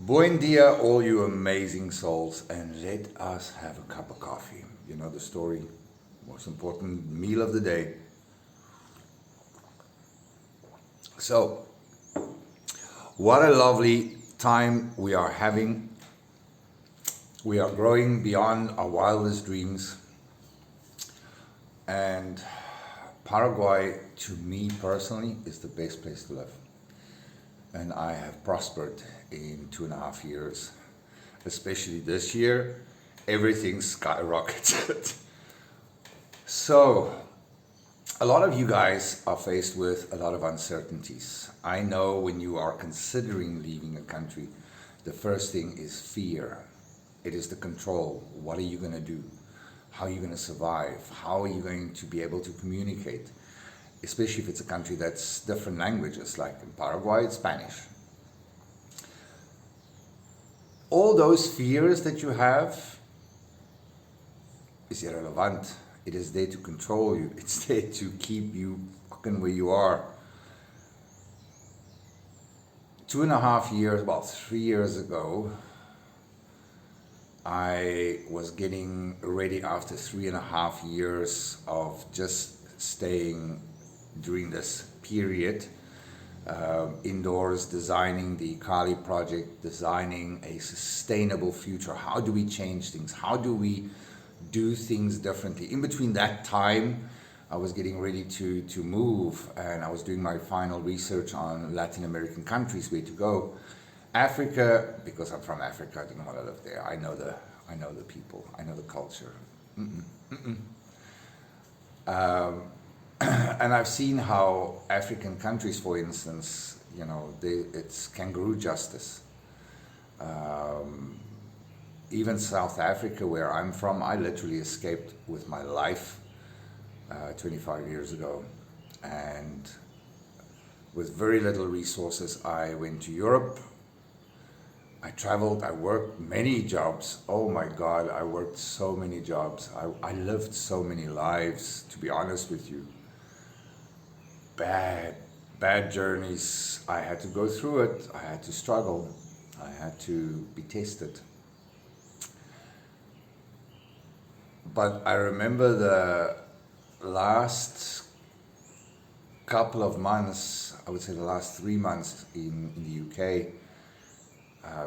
Buen dia, all you amazing souls, and let us have a cup of coffee. You know the story, most important meal of the day. So, what a lovely time we are having. We are growing beyond our wildest dreams. And Paraguay, to me personally, is the best place to live. And I have prospered in 2.5 years, especially this year. Everything skyrocketed. So, a lot of you guys are faced with a lot of uncertainties. I know when you are considering leaving a country, the first thing is fear. It is the control. What are you going to do? How are you going to survive? How are you going to be able to communicate? Especially if it's a country that's different languages, like in Paraguay, it's Spanish. All those fears that you have is irrelevant. It is there to control you. It's there to keep you fucking where you are. 2.5 years, well, 3 years ago, I was getting ready after 3.5 years of just staying during this period indoors, designing the Kali project, designing a sustainable future. How do we change things? How do we do things differently? In between that time, I was getting ready to move, and I was doing my final research on Latin American countries, where to go. Africa, because I'm from Africa, I didn't want to live there. I know the people, I know the culture. And I've seen how African countries, for instance, you know, it's kangaroo justice. Even South Africa, where I'm from, I literally escaped with my life 25 years ago. And with very little resources, I went to Europe. I traveled, I worked many jobs. Oh my God, I worked so many jobs. I lived so many lives, to be honest with you. Bad journeys. I had to go through it. I had to struggle. I had to be tested. But I remember the last couple of months, I would say the last 3 months in the UK,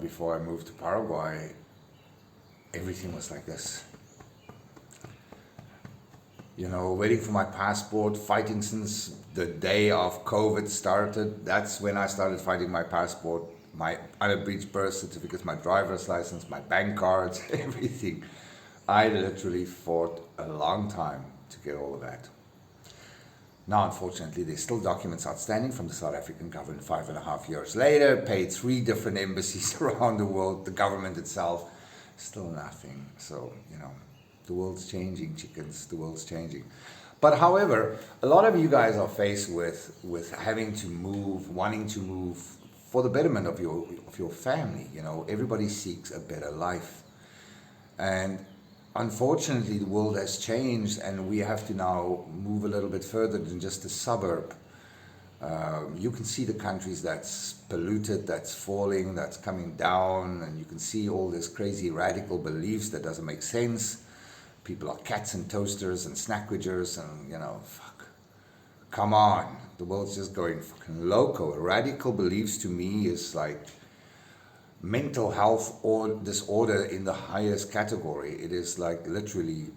before I moved to Paraguay, everything was like this. You know, waiting for my passport, fighting since the day of COVID started. That's when I started fighting my passport, my unabridged birth certificate, my driver's license, my bank cards, everything. I literally fought a long time to get all of that. Now, unfortunately, there's still documents outstanding from the South African government 5.5 years later, paid 3 different embassies around the world, the government itself, still nothing. So, you know, the world's changing, chickens, the world's changing. But however, a lot of you guys are faced with having to move, wanting to move for the betterment of your family. You know, everybody seeks a better life. And unfortunately, the world has changed, and we have to now move a little bit further than just a suburb. You can see the countries that's polluted, that's falling, that's coming down, and you can see all this crazy radical beliefs that doesn't make sense. People are cats and toasters and snackwidgers, and you know, fuck. Come on, the world's just going fucking loco. Radical beliefs to me is like mental health or disorder in the highest category. It is like literally,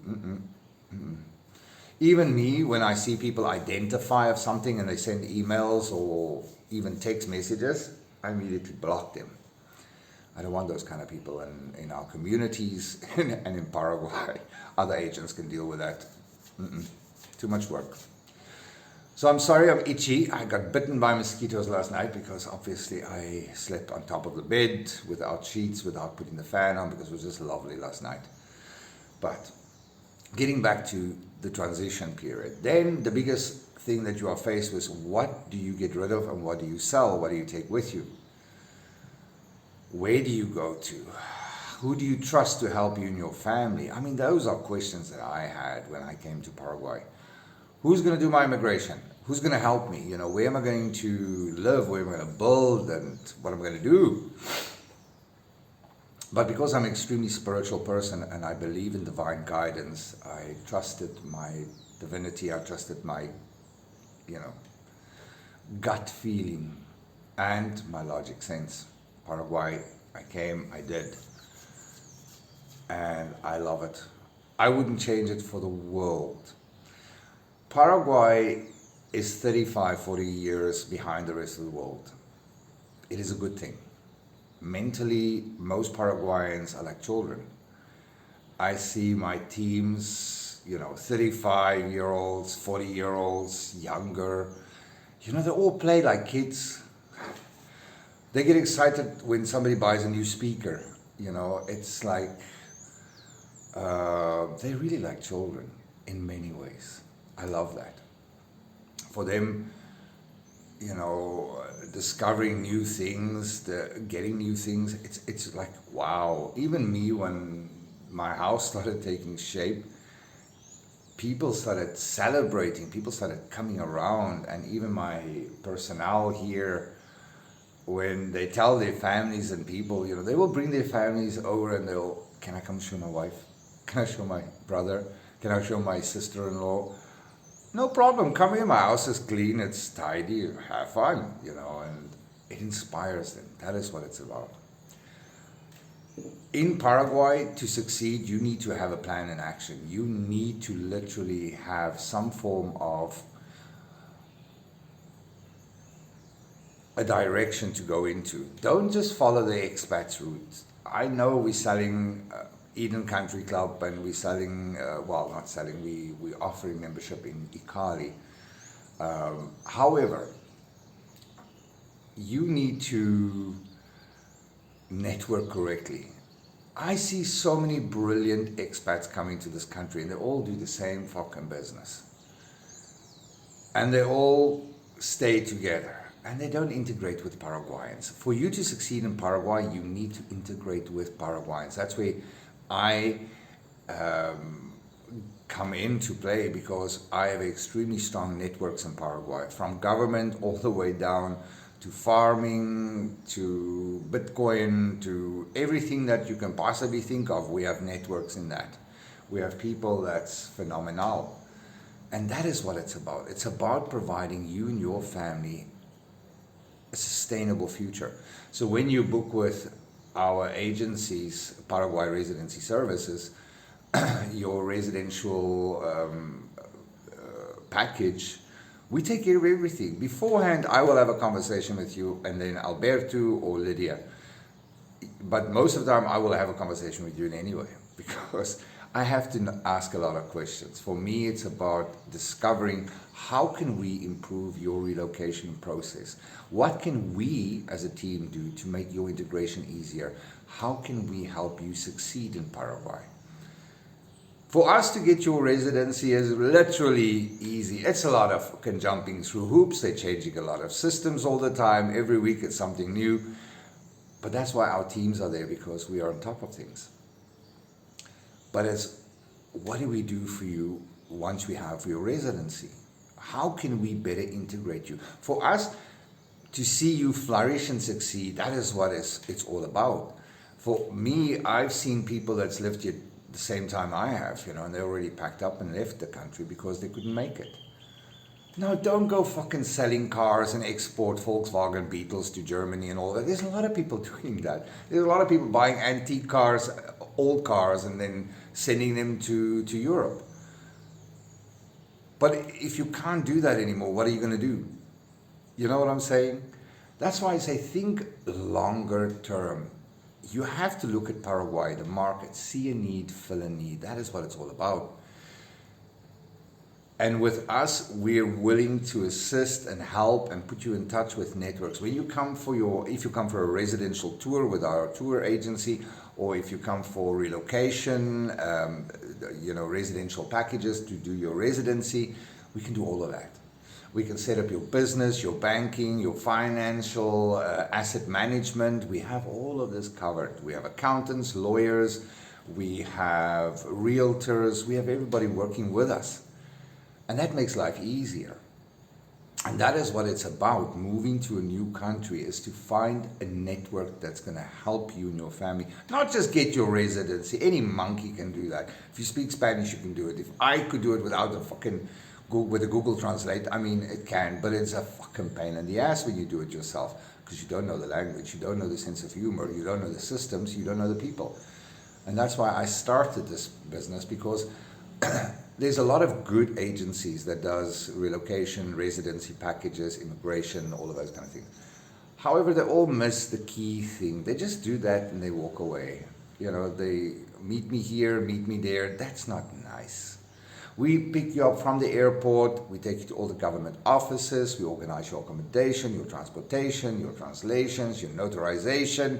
Even me, when I see people identify of something and they send emails or even text messages, I immediately block them. I don't want those kind of people in our communities and in Paraguay. Other agents can deal with that. Too much work. So I'm sorry I'm itchy. I got bitten by mosquitoes last night because obviously I slept on top of the bed without sheets, without putting the fan on, because it was just lovely last night. But getting back to the transition period, then the biggest thing that you are faced with, what do you get rid of and what do you sell? What do you take with you? Where do you go to? Who do you trust to help you in your family? I mean, those are questions that I had when I came to Paraguay. Who's going to do my immigration? Who's going to help me? You know, where am I going to live? Where am I going to build? And what am I going to do? But because I'm an extremely spiritual person and I believe in divine guidance, I trusted my divinity, I trusted my, you know, gut feeling and my logic sense. Paraguay, I came, I did, and I love it. I wouldn't change it for the world. Paraguay is 35, 40 years behind the rest of the world. It is a good thing. Mentally, most Paraguayans are like children. I see my teams, 35-year-olds, 40-year-olds, younger. They all play like kids. They get excited when somebody buys a new speaker. It's like they really like children in many ways. I love that. For them, discovering new things, getting new things, it's like, wow. Even me, when my house started taking shape, people started celebrating, people started coming around, and even my personnel here, when they tell their families and people, they will bring their families over and they'll, can I come show my wife? Can I show my brother? Can I show my sister-in-law? No problem, come here, my house is clean, it's tidy, have fun, and it inspires them. That is what it's about. In Paraguay, to succeed, you need to have a plan in action. You need to literally have some form of a direction to go into. Don't just follow the expats route. I know we're selling Eden Country Club, and we're selling, not selling, we're offering membership in Icali. However, you need to network correctly. I see so many brilliant expats coming to this country, and they all do the same fucking business. And they all stay together, and they don't integrate with Paraguayans. For you to succeed in Paraguay, you need to integrate with Paraguayans. That's where I come into play, because I have extremely strong networks in Paraguay, from government all the way down to farming, to Bitcoin, to everything that you can possibly think of. We have networks in that. We have people that's phenomenal. And that is what it's about. It's about providing you and your family a sustainable future. So when you book with our agencies, Paraguay Residency Services, your residential package, we take care of everything. Beforehand, I will have a conversation with you, and then Alberto or Lydia. But most of the time, I will have a conversation with you anyway, because I have to ask a lot of questions. For me, it's about discovering how can we improve your relocation process? What can we as a team do to make your integration easier? How can we help you succeed in Paraguay? For us to get your residency is literally easy. It's a lot of jumping through hoops. They're changing a lot of systems all the time. Every week it's something new. But that's why our teams are there, because we are on top of things. But it's, what do we do for you once we have your residency? How can we better integrate you? For us to see you flourish and succeed, that is what it's all about. For me, I've seen people that's lived here the same time I have, and they already packed up and left the country because they couldn't make it. No, don't go fucking selling cars and export Volkswagen Beetles to Germany and all that. There's a lot of people doing that. There's a lot of people buying antique cars, old cars, and then sending them to Europe. But if you can't do that anymore, what are you going to do? You know what I'm saying? That's why I say think longer term. You have to look at Paraguay, the market, see a need, fill a need. That is what it's all about. And with us, we're willing to assist and help and put you in touch with networks. When you come if you come for a residential tour with our tour agency, or if you come for relocation, residential packages to do your residency, we can do all of that. We can set up your business, your banking, your financial, asset management. We have all of this covered. We have accountants, lawyers, we have realtors, we have everybody working with us. And that makes life easier. And that is what it's about. Moving to a new country is to find a network that's going to help you and your family. Not just get your residency. Any monkey can do that. If you speak Spanish, you can do it. If I could do it without a fucking with a Google Translate, I mean, it can, but it's a fucking pain in the ass when you do it yourself, because you don't know the language, you don't know the sense of humor, you don't know the systems, you don't know the people. And that's why I started this business, because there's a lot of good agencies that does relocation, residency packages, immigration, all of those kind of things. However, they all miss the key thing. They just do that and they walk away. You know, they meet me here, meet me there. That's not nice. We pick you up from the airport, we take you to all the government offices, we organize your accommodation, your transportation, your translations, your notarization,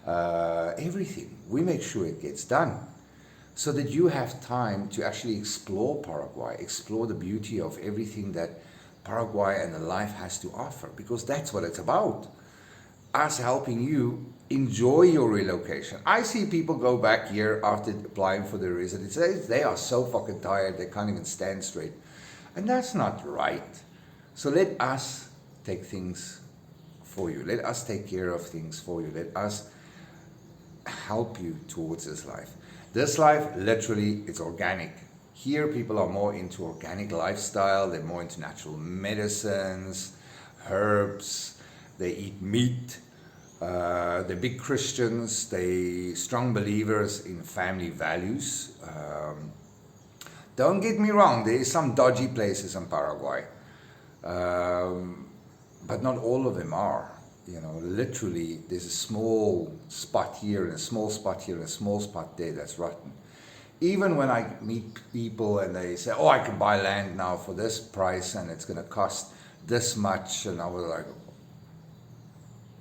everything. We make sure it gets done, so that you have time to actually explore Paraguay, explore the beauty of everything that Paraguay and the life has to offer, because that's what it's about. Us helping you enjoy your relocation. I see people go back here after applying for their residency. They are so fucking tired, they can't even stand straight. And that's not right. So let us take things for you. Let us take care of things for you. Let us help you towards this life. This life, literally, it's organic. Here, people are more into organic lifestyle. They're more into natural medicines, herbs. They eat meat. They're big Christians. They're strong believers in family values. Don't get me wrong. There is some dodgy places in Paraguay, but not all of them are. You know, literally, there's a small spot here and a small spot here and a small spot there that's rotten. Even when I meet people and they say, "Oh, I can buy land now for this price and it's going to cost this much," and I was like,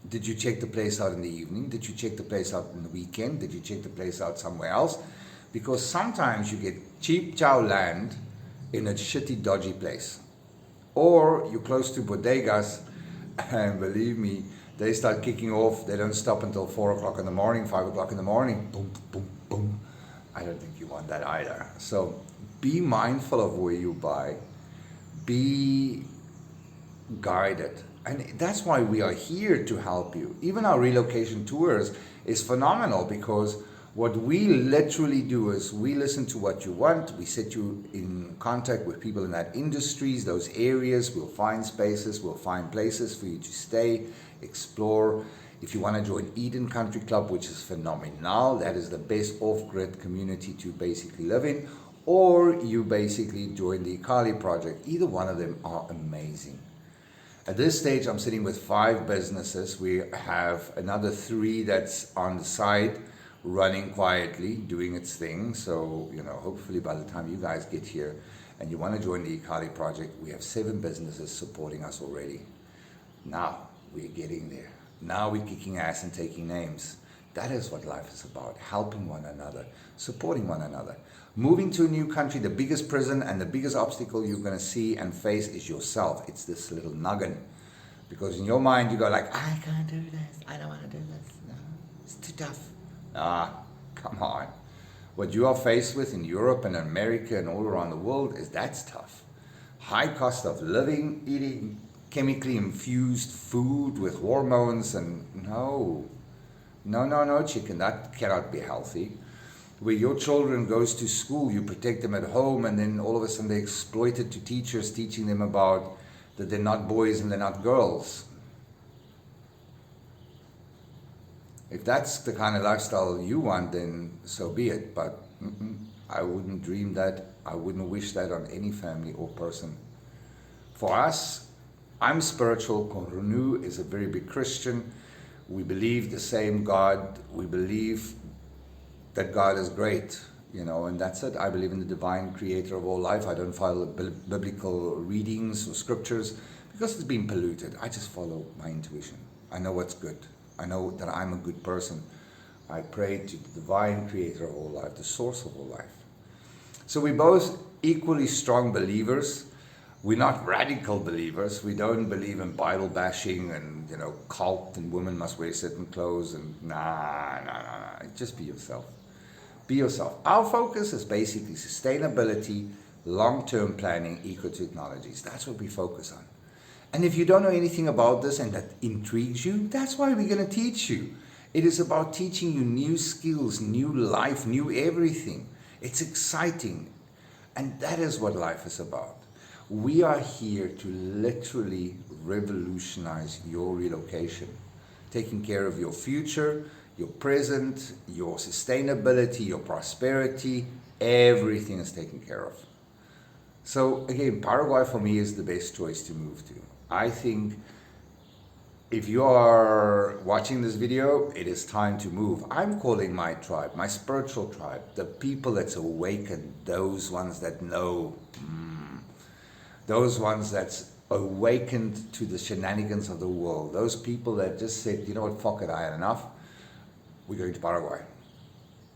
did you check the place out in the evening? Did you check the place out in the weekend? Did you check the place out somewhere else? Because sometimes you get cheap chow land in a shitty, dodgy place. Or you're close to bodegas, and believe me, they start kicking off. They don't stop until 4 o'clock in the morning, 5 o'clock in the morning. Boom, boom, boom. I don't think you want that either. So be mindful of where you buy. Be guided. And that's why we are here to help you. Even our relocation tours is phenomenal, because what we literally do is we listen to what you want. We set you in contact with people in that industries, those areas. We'll find spaces. We'll find places for you to stay, explore. If you want to join Eden Country Club, which is phenomenal, that is the best off-grid community to basically live in. Or you basically join the Kali Project. Either one of them are amazing. At this stage, I'm sitting with 5 businesses. We have another 3 that's on the side, running quietly, doing its thing. So, you know, hopefully by the time you guys get here and you want to join the Kali Project, we have 7 businesses supporting us already. Now we're getting there. Now we're kicking ass and taking names. That is what life is about, helping one another, supporting one another. Moving to a new country, the biggest prison and the biggest obstacle you're going to see and face is yourself. It's this little noggin. Because in your mind, you go like, I can't do this. I don't want to do this. No, it's too tough. Come on. What you are faced with in Europe and America and all around the world that's tough. High cost of living, eating chemically infused food with hormones, and no, chicken, that cannot be healthy. Where your children goes to school, you protect them at home, and then all of a sudden they're exploited to teachers teaching them about that they're not boys and they're not girls. If that's the kind of lifestyle you want, then so be it. But I wouldn't dream that. I wouldn't wish that on any family or person. For us, I'm spiritual. Caaguazú is a very big Christian. We believe the same God. We believe that God is great, you know, and that's it. I believe in the divine creator of all life. I don't follow biblical readings or scriptures because it's been polluted. I just follow my intuition. I know what's good. I know that I'm a good person. I pray to the divine creator of all life, the source of all life. So we're both equally strong believers. We're not radical believers. We don't believe in Bible bashing and, you know, cult and women must wear certain clothes and nah. Just be yourself. Be yourself. Our focus is basically sustainability, long-term planning, eco-technologies. That's what we focus on. And if you don't know anything about this and that intrigues you, that's why we're going to teach you. It is about teaching you new skills, new life, new everything. It's exciting. And that is what life is about. We are here to literally revolutionize your relocation, taking care of your future, your present, your sustainability, your prosperity. Everything is taken care of. So again, Paraguay for me is the best choice to move to. I think if you are watching this video, it is time to move. I'm calling my tribe, my spiritual tribe, the people that's awakened, those ones that know, those ones that's awakened to the shenanigans of the world, those people that just said, you know what, fuck it, I had enough. We're going to Paraguay.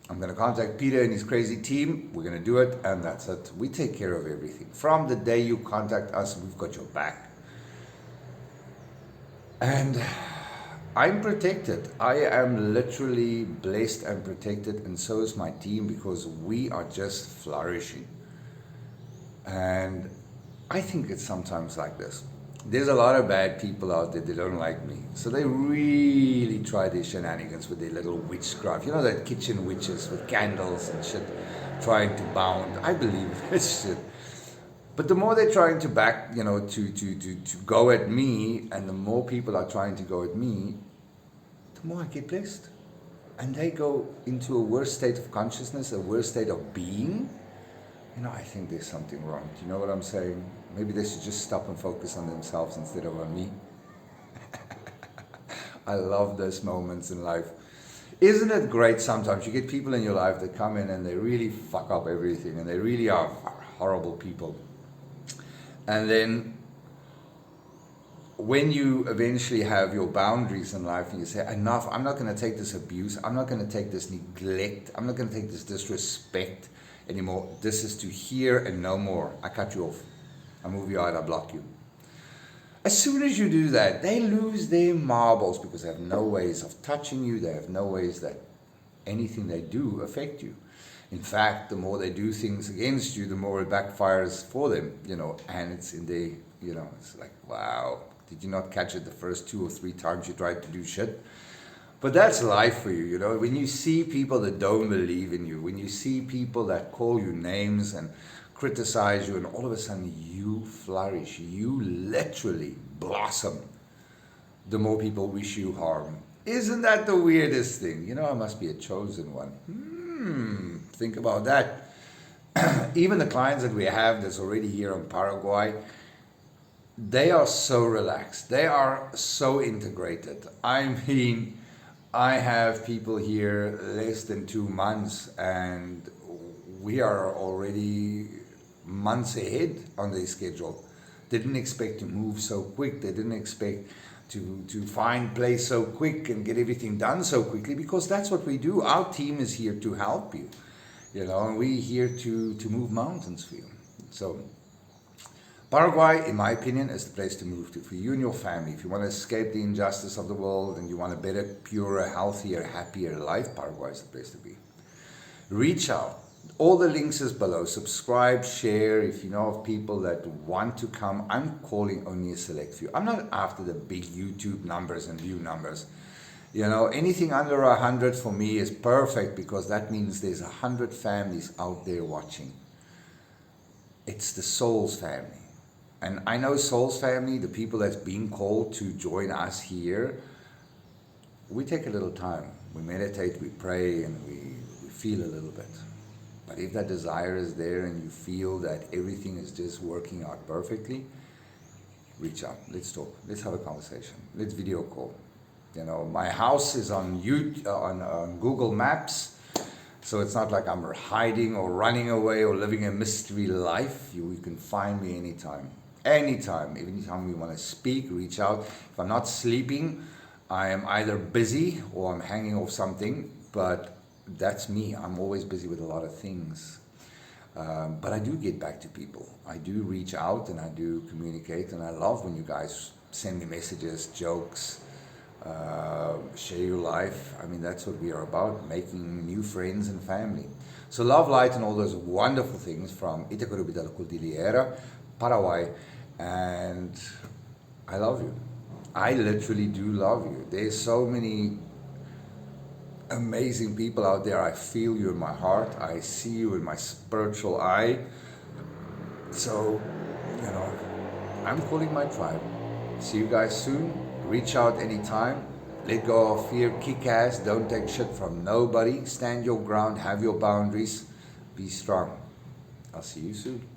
I'm going to contact Peter and his crazy team. We're going to do it, and that's it. We take care of everything. From the day you contact us, we've got your back. And I'm protected. I am literally blessed and protected, and so is my team, because we are just flourishing. And I think it's sometimes like this. There's a lot of bad people out there that don't like me. So they really try their shenanigans with their little witchcraft. You know, that kitchen witches with candles and shit, trying to bound. I believe this shit. But the more they're trying to to go at me, and the more people are trying to go at me, the more I get blessed. And they go into a worse state of consciousness, a worse state of being. You know, I think there's something wrong. Do you know what I'm saying? Maybe they should just stop and focus on themselves instead of on me. I love those moments in life. Isn't it great sometimes? You get people in your life that come in and they really fuck up everything, and they really are horrible people. And then when you eventually have your boundaries in life and you say, enough, I'm not going to take this abuse, I'm not going to take this neglect, I'm not going to take this disrespect anymore. This is to here and no more. I cut you off. I move you out, I block you. As soon as you do that, they lose their marbles, because they have no ways of touching you. They have no ways that anything they do affect you. In fact, the more they do things against you, the more it backfires for them, and it's in the, it's like, wow, did you not catch it the first 2 or 3 times you tried to do shit? But that's life for you, when you see people that don't believe in you, when you see people that call you names and criticize you, and all of a sudden you flourish, you literally blossom, the more people wish you harm. Isn't that the weirdest thing? I must be a chosen one. Think about that. Even the clients that we have that's already here in Paraguay, they are so relaxed. They are so integrated. I mean, I have people here less than 2 months, and we are already months ahead on their schedule. They didn't expect to move so quick. They didn't expect to find place so quick and get everything done so quickly, because that's what we do. Our team is here to help you, and we're here to move mountains for you. So Paraguay, in my opinion, is the place to move to for you and your family. If you want to escape the injustice of the world and you want a better, purer, healthier, happier life, Paraguay is the place to be. Reach out. All the links is below. Subscribe, share. If you know of people that want to come, I'm calling only a select few. I'm not after the big YouTube numbers and view numbers. Anything under 100 for me is perfect, because that means there's 100 families out there watching. It's the Soul's family. And I know Soul's family, the people that's being called to join us here, we take a little time. We meditate, we pray, and we feel a little bit. But if that desire is there and you feel that everything is just working out perfectly, reach out. Let's talk. Let's have a conversation. Let's video call. My house is on Google Maps, so it's not like I'm hiding or running away or living a mystery life. You can find me anytime. Anytime you want to speak, reach out. If I'm not sleeping, I am either busy or I'm hanging off something, but that's me. I'm always busy with a lot of things. But I do get back to people. I do reach out and I do communicate, and I love when you guys send me messages, jokes, share your life. I mean, that's what we are about, making new friends and family. So love, light, and all those wonderful things from Itacurubita Cordillera, Paraguay, and I love you. I literally do love you. There's so many amazing people out there. I feel you in my heart. I see you in my spiritual eye. So, you know, I'm calling my tribe. See you guys soon. Reach out anytime. Let go of fear. Kick ass. Don't take shit from nobody. Stand your ground. Have your boundaries. Be strong. I'll see you soon.